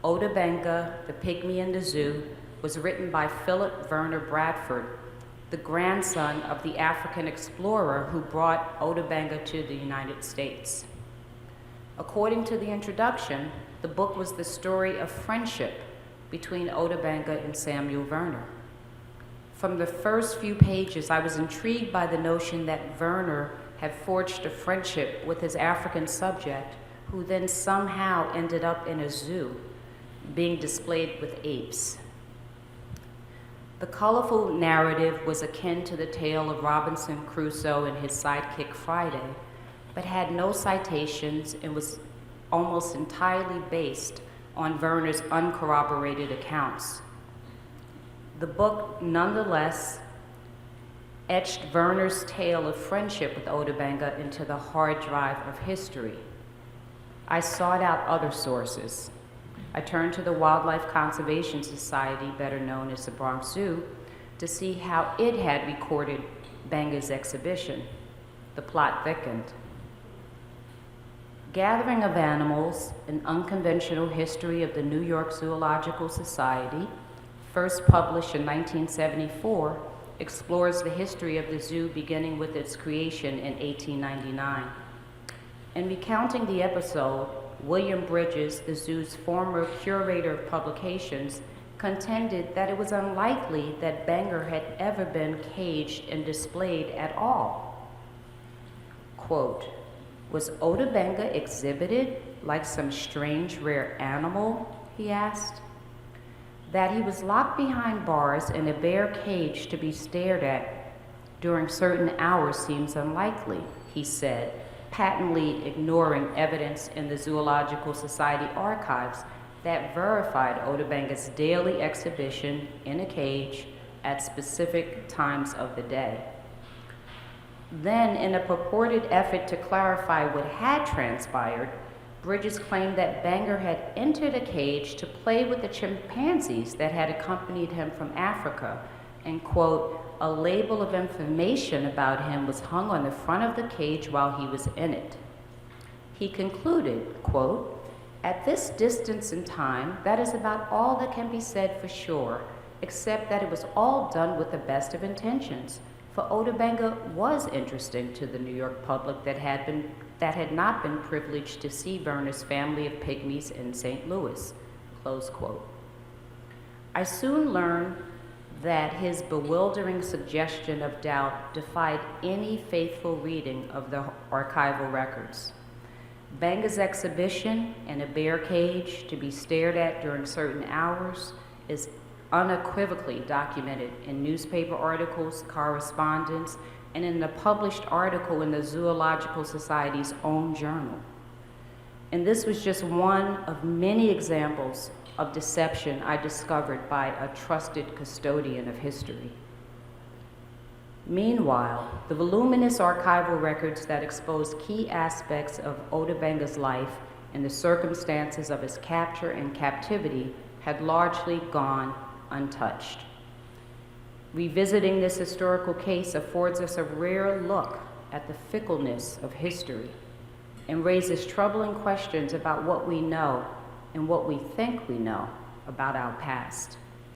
Ota Benga, the Pygmy in the Zoo, was written by Philip Werner Bradford, the grandson of the African explorer who brought Ota Benga to the United States. According to the introduction, the book was the story of friendship between Ota Benga and Samuel Werner. From the first few pages, I was intrigued by the notion that Werner had forged a friendship with his African subject, who then somehow ended up in a zoo, being displayed with apes. The colorful narrative was akin to the tale of Robinson Crusoe and his sidekick Friday, but had no citations and was almost entirely based on Werner's uncorroborated accounts. The book, nonetheless, etched Werner's tale of friendship with Ota Benga into the hard drive of history. I sought out other sources. I turned to the Wildlife Conservation Society, better known as the Bronx Zoo, to see how it had recorded Benga's exhibition. The plot thickened. Gathering of Animals, an Unconventional History of the New York Zoological Society, first published in 1974, explores the history of the zoo beginning with its creation in 1899. In recounting the episode, William Bridges, the zoo's former curator of publications, contended that it was unlikely that Benga had ever been caged and displayed at all. Quote, "Was Ota Benga exhibited like some strange rare animal?" he asked. That he was locked behind bars in a bare cage to be stared at during certain hours seems unlikely, he said, patently ignoring evidence in the Zoological Society archives that verified Ota Benga's daily exhibition in a cage at specific times of the day. Then, in a purported effort to clarify what had transpired, Bridges claimed that Benga had entered a cage to play with the chimpanzees that had accompanied him from Africa, and, quote, "A label of information about him was hung on the front of the cage while he was in it." He concluded, quote, "At this distance in time, that is about all that can be said for sure, except that it was all done with the best of intentions, for Ota Benga was interesting to the New York public that had not been privileged to see Werner's family of pygmies in St. Louis," close quote. I soon learned that his bewildering suggestion of doubt defied any faithful reading of the archival records. Benga's exhibition in a bear cage to be stared at during certain hours is unequivocally documented in newspaper articles, correspondence, and in a published article in the Zoological Society's own journal. And this was just one of many examples of deception I discovered by a trusted custodian of history. Meanwhile, the voluminous archival records that expose key aspects of Ota Benga's life and the circumstances of his capture and captivity had largely gone untouched. Revisiting this historical case affords us a rare look at the fickleness of history and raises troubling questions about what we know and what we think we know about our past.